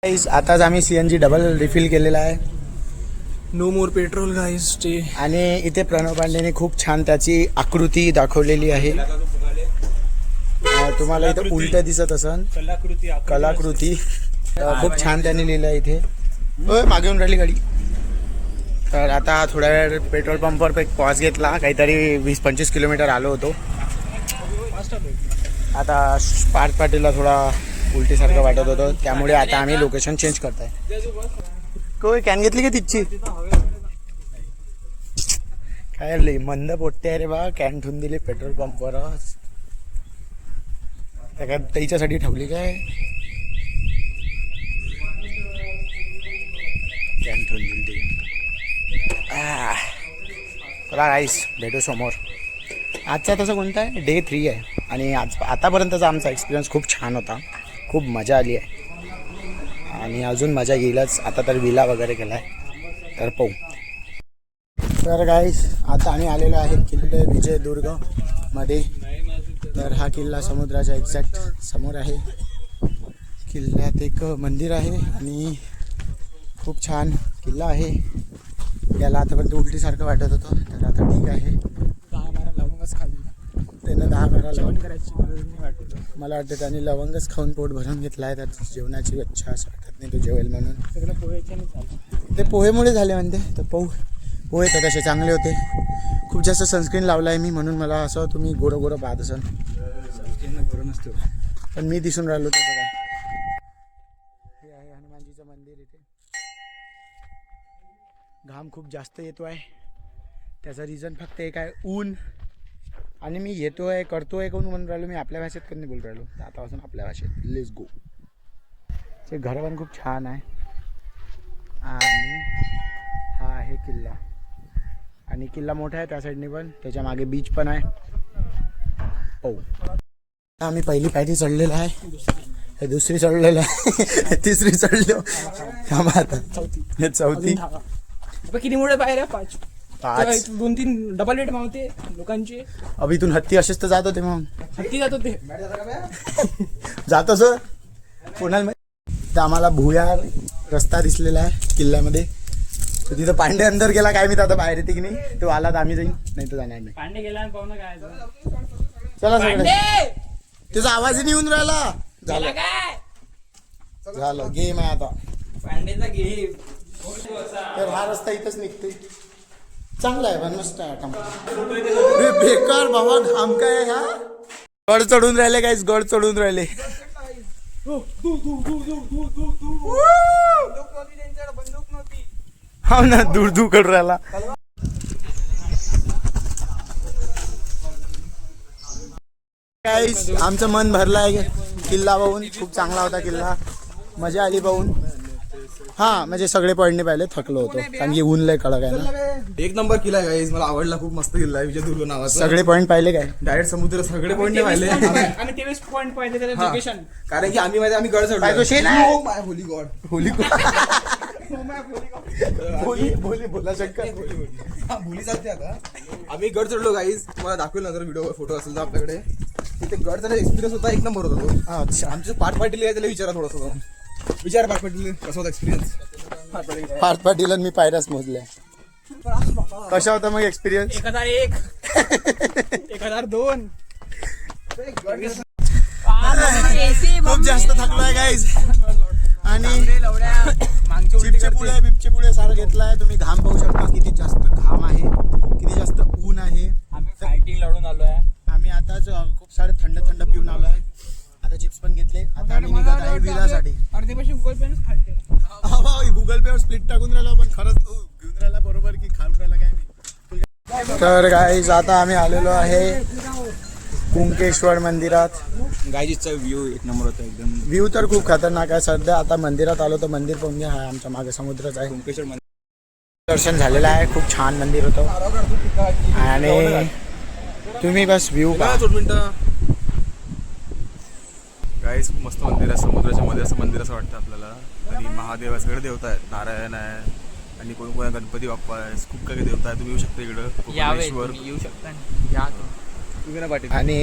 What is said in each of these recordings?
गाईस आताच आम्ही CNG double refill केलेला आहे. नो मोर पेट्रोल गाईस चे. आणि इथे प्रणव पांडेने खूप छान त्याची आकृती दाखवलेली आहे. तुम्हाला इथे उलट दिसत असन कलाकृती खूप छान त्याने लिहिलं आहे इथे. मागे येऊन राहिली गाडी. तर आता थोड्या वेळ पेट्रोल पंपवर एक पॉज घेतला. काहीतरी 20-25 किलोमीटर आलो होतो. आता पार्थ पाटीलला थोडा उलटीसारखं वाटत होतं, त्यामुळे आता आम्ही लोकेशन चेंज करताय. कोई कॅन घेतली का तिची? काय लई मंद पोट्टे आहे रे बा. कॅन ठेवून दिली पेट्रोल पंपवरच. त्या त्याच्यासाठी ठेवली काय कॅन ठेवून दिली ती. चला गाईस भेटू समोर. आजचा तसं कोणता आहे? Day 3 आहे. आणि आतापर्यंतचा आमचा एक्सपिरियन्स खूप छान होता. खूप मजा आली आहे आणि अजून मजा येईलच. आता तर विला वगैरे केला आहे तर पाहू. तर गाईस आता आम्ही आलेलो आहे किल्ले विजयदुर्ग मध्ये. तर हा किल्ला समुद्राच्या एक्झॅक्ट समोर आहे. किल्ल्यात एक मंदिर आहे आणि खूप छान किल्ला आहे. याला आतापर्यंत उलटीसारखं वाटत होतं, तर आता ठीक आहे. 10 बारा लवंगच खाल्ली. त्यानं 10-12 जेवण करायची गरज नाही वाटत. मला वाटतं त्यांनी लवंगच खाऊन पोट भरून घेतला आहे. तर जेवणाची इच्छा असं वाटत नाही तो जेवेल म्हणून. सगळं पोह्याच्या नाही चाललं. ते पोहेमुळे झाले म्हणते. तर पोहे तर तसे चांगले होते. खूप जास्त सनस्क्रीन लावला आहे मी, म्हणून मला असं तुम्ही गोरं गोरं पाहत असन. सनस्क्रीनला बरं नसतं, पण मी दिसून राहिलो त्याचं काय. हे आहे हनुमानजीचं मंदिर. इथे घाम खूप जास्त येतो आहे. त्याचं रिझन फक्त एक आहे, ऊन. आणि मी येतोय करतोय कोण म्हणून राहिलो. मी आपल्या भाषेत कोण नाही बोल राहिलो. तर आतापासून आपल्या भाषेत लेट्स गो. ते घर पण खूप छान आहे. आणि हा आहे किल्ला. आणि किल्ला मोठा आहे त्या साईडने पण. त्याच्या मागे बीच पण आहे. हो आम्ही पहिली पायरी चढलेला आहे. हे दुसरी चढलेलं आहे. तिसरी चढलो. आता चौथी. किती मोठे पायऱ्या? 5 2-3 डबल वेट मावते लोकांचे. अब इथून हत्ती असेच तर जात होते. मग हत्ती जात होते. जातो सर कोणाला. तर आम्हाला भुयार रस्ता दिसलेला आहे किल्ल्यामध्ये. तर तिथं पांडे अंदर गेला काय मी आता बाहेर येते की नाही. तो आला तर आम्ही जाईन, नाही तर जाणार नाही. पांडे गेला आणि पाहुणा काय चला सगळे. त्याचा आवाजही नाही येऊन राहिला. झालं काय झालं गेम आहे आता. पांडेचा गेम. तर हा रस्ता इथंच निघतोय. चांगला आहे पण मस्त आहे. बेकार बाबा घाम काय हा. गड चढून राहिले काहीच. गड चढून राहिले. हो ना दूर दूर कडून राहिला. काहीच आमचं मन भरलं आहे किल्ला पाहून. खूप चांगला होता किल्ला. मजा आली पाहून. हा म्हणजे सगळे पॉईंट नाही पाहिले. थकलो होतो कारण की ऊन लय कडक आहे ना. एक नंबर किल्ला आहे गाईज. मला आवडला. खूप मस्त किल्ला आहे विजयदुर्ग नावाचा. सगळे पॉईंट पाहिले काय? डायरेक्ट समुद्र सगळे पॉईंट नाही पाहिले. आम्ही 23 पॉईंट पाहिले त्याचं हा. लोकेशन. कारण की आम्ही आम्ही गड चढलो. काय तो शेण आहे? Oh my holy God. Holy बोली बोला शंकर. हा, भोली चालते आता. आम्ही गड चढलो गाईज. तुम्हाला दाखवेल नंतर व्हिडिओ फोटो असेल तर आपल्याकडे. तिथे गड चढायचा एक्सपिरियन्स होता. एक नंबर होता तो. अच्छा. आमचे पाठ पाटील आहे त्याला विचारा थोडंसं. विचार पाठ पाटील कसा होता एक्सपिरियन्स. पार्थ पाटील मी पायऱ्याच मोजल्या. कशा होता मग एक्सपिरियन्स? 1001 1002. खूप जास्त थकलोय गाईज. आणि चिपचे पुढे बिपचे पुढे सारं घेतलाय. तुम्ही घाम पाहू शकता किती जास्त घाम आहे, किती जास्त ऊन आहे. आम्ही फायटिंग लढून आलोय. आम्ही आताच खूप सारे थंड थंड पिऊन आलो आहे. आता चिप्स पण घेतले. आता आम्ही निघत आहे विलासाठी. अर्धे पैसे गुगल पेनच खालते. गुगल पे वर स्प्लिट टाकून राहिला पण खरंच घेऊन राहिला बरोबर की खाऊन राहिला काय नाही. तर गाईज आता आम्ही आलेलो आहे कुंकेश्वर मंदिरात. गाईजचा व्ह्यू एक नंबर होता एकदम. व्ह्यू तर खूप खतरनाक आहे. सध्या आता मंदिरात आलो तर मंदिर पाहून घ्या. हा आमच्या मागे समुद्रच आहे. कुंकेश्वर मंदिर दर्शन झालेलं आहे. खूप छान मंदिर होतं. आणि तुम्ही बस व्ह्यू पहा. गाईज मस्त मंदिर आहे. समुद्राच्या मध्ये असं मंदिर असं वाटतं आपल्याला. आणि महादेव आहे, सगळे देवता आहेत. नारायण आहे आणि कोण कोण गणपती बाप्पा आहे. खूप काही देवता आहे. तुम्ही येऊ शकता इकडं. कोकणेश्वर येऊ शकता. पाटील. आणि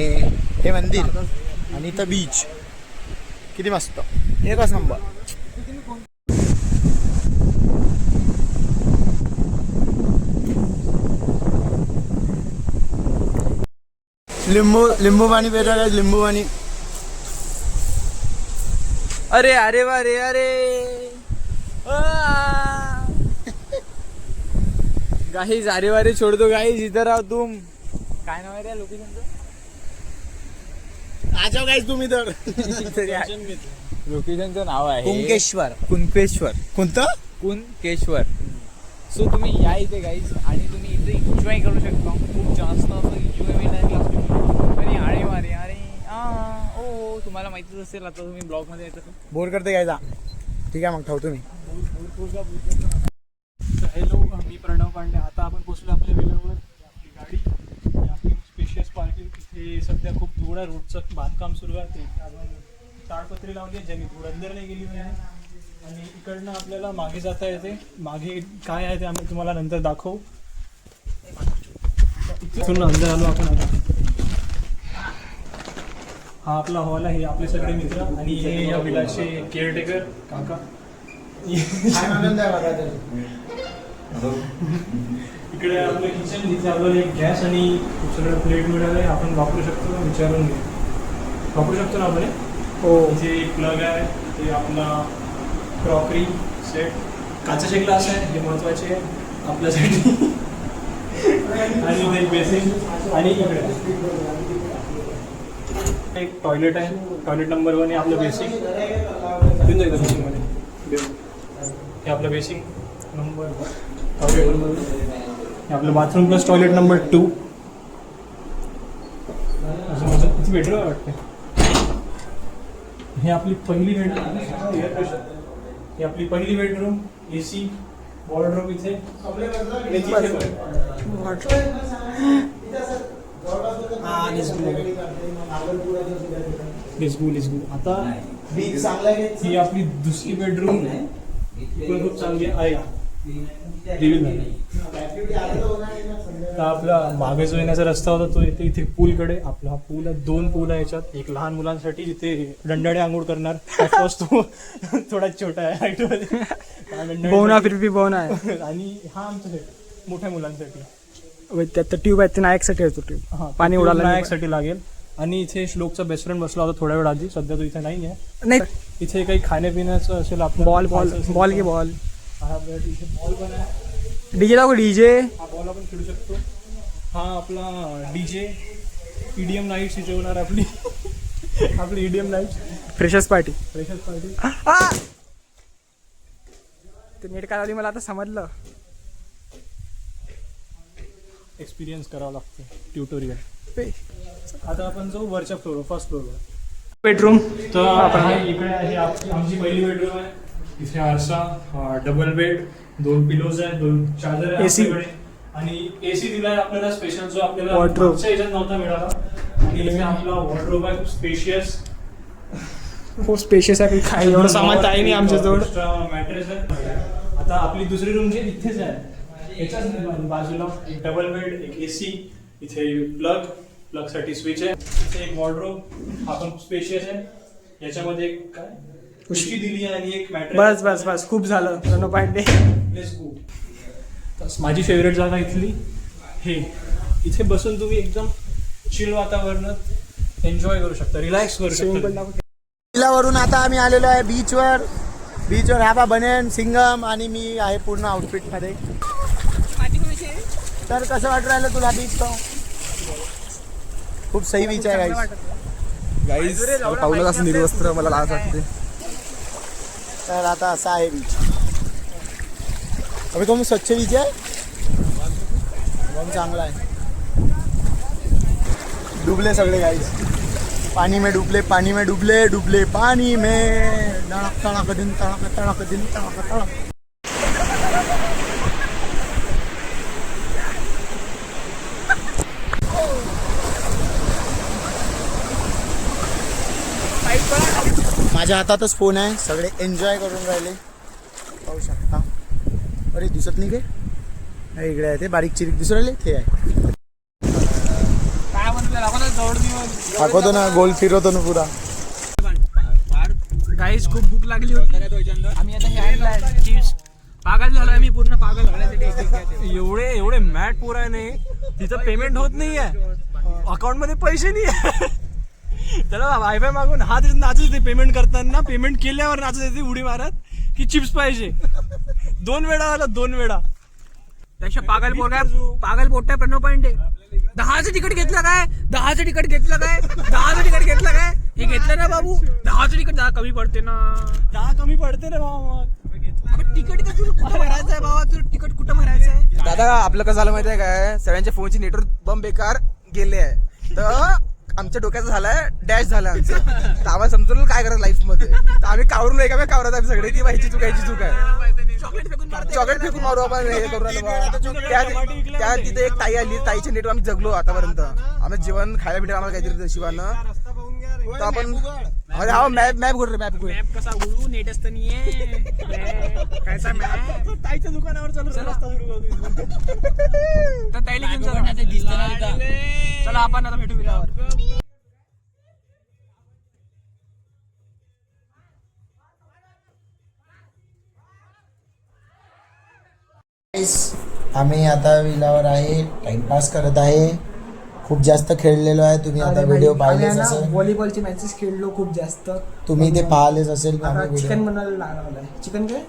हे मंदिर आणि इथं बीच किती मस्त. एकच नंबर. लिंबू पाणी पेरा काय लिंबू पाणी. अरे अरे वा रे अरे गाईज अरे वारे छोड़ दो गाईज इधर राव तुम. काय नाव आहे रे लोकेशनचं? आजा गाईस तुम्ही तर लोकेशनचं नाव आहे कुंकेश्वर. कुणकेश्वर. कोणतं? कुणकेश्वर. सो तुम्ही या इथे गाईज आणि तुम्ही इथे एन्जॉय करू शकता. खूप जास्त असं एन्जॉयमेंट आहे. आणि अरे वारे अरे ओ तुम्हाला माहितीच असेल आता तुम्ही ब्लॉगमध्ये येतं. बोर करते गायचा. ठीक आहे मग ठेवतो मी. हॅलो, मी प्रणव पांडे. आता आपण पोहोचलो आपल्या विल्यावर. आपली गाडी ही आपली स्पेशियस पार्किंग. इथे सध्या खूप थोडा रोडचं बांधकाम सुरू आहे. ते अजून ताडपत्री लावली आहे, ज्यांनी थोडं अंदर नाही गेली आहे. आणि इकडनं आपल्याला मागे जाता येते. मागे काय आहे ते आम्ही तुम्हाला नंतर दाखवू. इथून अंदर आलो आपण आता. हा आपला हॉल आहे. आपले सगळे मित्र आणि हे या विलाचे केअरटेकर काका. इकडे आपलं किचन, जिथे आपल्याला एक गॅस आणि खूप सगळं प्लेट मिळालं आहे. आपण वापरू शकतो, विचारून घे. वापरू शकतो ना आपण? हो. इथे एक प्लग आहे. ते आपला क्रॉकरी सेट. काचेचे ग्लास आहे, हे महत्त्वाचे आहे आपल्यासाठी. आणि इथे एक बेसिन आणि इकडे एक टॉयलेट आहे. टॉयलेट नंबर 1 आहे आपलं बेसिक. घेऊन जायचं बेसिकमध्ये. हे आपलं बेसिक नंबर टॉयलेट नंबर 1. हे आपलं बाथरूम प्लस टॉयलेट नंबर 2. अजून माझं किती बेडरूम आहे वाटतं. हे आपली पहिली बेडरूम. Air pressure. ही आपली पहिली बेडरूम. AC वॉर्डरोब इथे. आता ही आपली दुसरी बेडरूम पण खूप चांगली आहे. तर आपला मागे जो येण्याचा रस्ता होता तो येते इथे पूलकडे. आपला हा पूल आहे. 2 पूल आहे याच्यात. एक लहान मुलांसाठी जिथे दंडाने आंघोळ करणार. तो थोडा छोटा आहे हाईटमध्ये. बोना फिरपी बोना आहे. आणि हा आमच्यासाठी मोठ्या मुलांसाठी. त्यात ट्यूब आहे ते नायकसाठी येतो ट्यूब. हा, पाणी उडाला नायकसाठी लागेल. आणि इथे श्लोकचा बेस्ट फ्रेंड बसला होता थोड्या वेळ आधी. सध्या तो इथे नाही आहे. नाही. इथे काही खाण्यापिण्याचं असेल आपलं. बॉल की बॉल. हा इथे बॉल पण आहे. डीजे दाखव डीजे. हा बॉल आपण खेळू शकतो. हा आपला डीजे. EDM नाईट शिजवणार आपली. आपली EDM night. Freshers party. Freshers party. ते नीट काय झाली मला आता समजलं. एक्सपिरियन्स करावं लागतं. ट्युटोरियल. आता आपण जाऊ वरच्या फ्लोअर, फर्स्ट फ्लोअरवर. बेडरूम. तर आपण इकडे आहे आमची पहिली बेडरूम आहे. इथे आरसा, डबल बेड, 2 पिलोज आहे, 2 चादर आहे AC. आपल्याकडे. आणि AC दिलाय आपल्याला स्पेशल, जो आपल्याला Wardrobe. मागच्या ह्याच्यात नव्हता मिळाला. आणि इथे आपला वॉर्डरोब आहे खूप स्पेशियस. खूप स्पेशियस आहे. काय एवढं सामान आहे नाही आमच्याजवळ. मॅट्रेस आहे. आता आपली दुसरी रूम जी इथेच आहे. याच्याच बाजूला एक डबल बेड, एक AC. इथे प्लग साठी स्विच आहे. इथे एक वॉर्डरोब. आपण खूप स्पेशियस आहे. याच्यामध्ये एक काय उशी दिली आहे आणि एक मॅट्रेस. बस खूप झालं. प्रणव पांडे. Let's go. माझी फेवरेट जागा इथली हे. इथे बसून तुम्ही एकदम चिल वातावरणात एन्जॉय करू शकता, रिलॅक्स करू शकता. किल्ल्यावरून आता आम्ही आलेलो आहे बीचवर. हा बा बनेन सिंगम आणि मी आहे पूर्ण आउटफिटमध्ये. तर कसं वाटू राहिलं तुला बीच? तो खूप सही बीच आहे गाईस. पावलं असं निर्वस्त्र मला लाज वाटते. तर आता असा आहे बीच. अभी तो स्वच्छ बीच आहे. बहुत चांगला आहे. डुबले सगळे गाईस. पानी में डुबले पानी में डुबले डुबले पानी में. तड़क तड़क दिन तड़क तड़क दिन तड़क तड़क. माझ्या हातातच फोन आहे. सगळे एन्जॉय करून राहिले, पाहू शकता. अरे दिसत नाही काय? इकडे आहे ते बारीक चिरीक दिसू राहिले. ते आहे दाखवतो ना, गोल फिरवतो ना पुरा. गाईस खूप भूक लागली होती. आम्ही आता हे आणलाय चिप्स. पागल झालो आम्ही पूर्ण. पागल होण्यासाठी एवढे मॅट पोर आहे नाही तिथं पेमेंट होत नाहीये. अकाउंट मध्ये पैसे नाही त्याला वायफाय मागून हा त्याच्यात नाचत येते पेमेंट करताना. पेमेंट केल्यावर नाचत येते उडी मारत की चिप्स पाहिजे. 2 वेळा आला 2 वेळा. त्याच्या पागल पोट्या प्रणव पांडे 10चं तिकीट घेतलं काय 10चं तिकीट घेतलं काय 10चं तिकीट घेतलं काय हे घेतलं ना बाबू 10चं तिकीट 10 कमी पडते ना 10 कमी पडते रे बाबा. मग तिकीट का तुला कुठं भरायचं आहे बाबा तुला तिकीट कुठं भरायचं आहे. दादा आपलं कसं झालं माहिती आहे काय, सगळ्यांच्या फोनची नेटवर्क बंद बेकार गेले आहे. तर आमच्या डोक्याचं झालाय डॅश झालं आमचं. तर आम्हाला समजून काय करायचं लाईफ मध्ये. तर आम्ही कावरून एका कावरात आम्ही सगळे की ह्याची चूक आहे. चॉकलेट फेकून मारू आपण हे करू त्या तिथे एक ताई आली. ताईच्या नेटवर आम्ही जगलो आतापर्यंत. आम्ही जेवण खायला भेटेल आम्हाला काहीतरी नशिबानं. तर आपण अरे हा मॅप घडतो मॅप कसा उडू नेट असतं नाहीये कायचा मॅप ताईच्या दुकानावर चालू रस्ता सुरू होतो. तर ताईला घेऊन चला ते दिसतं ना तिथं. चला आपण आता भेटू विलावर. आम्ही आता विलावर आहे, टाइमपास करत आहे. खूप जास्त खेळलेलो आहे. तुम्ही आता व्हिडिओ पाहिलेच असेल. व्हॉलीबॉलचे मॅचेस खेळलो खूप जास्त. तुम्ही ते पाहिलेच असेल. आता चिकन बनवायला लागलाय. चिकन काय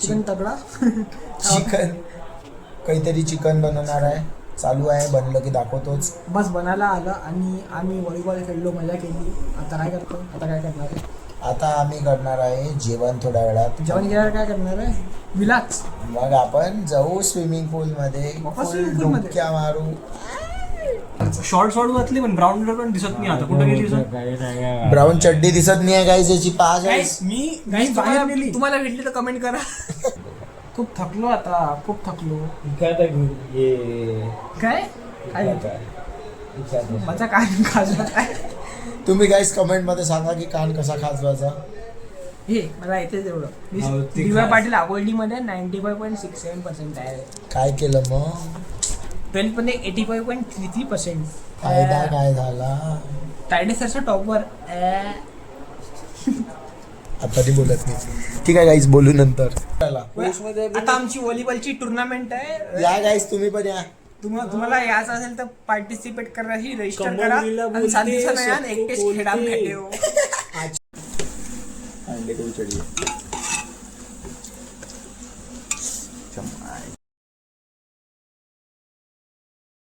चिकन तगडा चिकन काहीतरी चिकन बनवणार आहे. चालू आहे, बनलं की दाखवतोच. बस बनायला आलं आणि आम्ही व्हॉलीबॉल खेळलो, मजा केली. आता काय करतो, आता काय करणार आहे? आता आम्ही करणार आहे जेवण थोड्या वेळात. जेवण केल्यावर काय करणार आहे? विलाच. मग आपण जाऊ स्विमिंग पूल मध्ये, वापस फुल swimming pool मध्ये? डुबक्या मारू. शॉर्ट घातली पण ब्राऊन पण दिसत नाही आता कुठे गेली. ब्राऊन चड्डी दिसत नाही आहे गाईज याची. पाच मी तुम्हाला बाहेर नेली. तुम्हाला भेटली तर कमेंट करा. खूप थकलो आता, खूप थकलो. काय माझा काय खाजला काय. तुम्ही गाईज कमेंट मध्ये सांगा की कान कसा खाजवायचा. हे मला येतेच एवढं. दिव्या पाटील अकोल्डीमध्ये 95.67% आहे. काय केलं मग? 12th मध्ये 85.33%. फायदा काय झाला? तायडे सरचा टॉपवर. आता नाही बोलत मी. ठीक आहे गाईज, बोलू नंतर. आता आमची व्हॉलीबॉलची टुर्नामेंट आहे. या गाईज तुम्ही पण या. तुम्हाला यायचं असेल तर पार्टिसिपेट करायची रजिस्टर कमल करा. लीला आणि बोलते, 7 दिवसानं या आणि सबको एकटेच खेळा बोलते. भेटेल. अंडे को चढिए.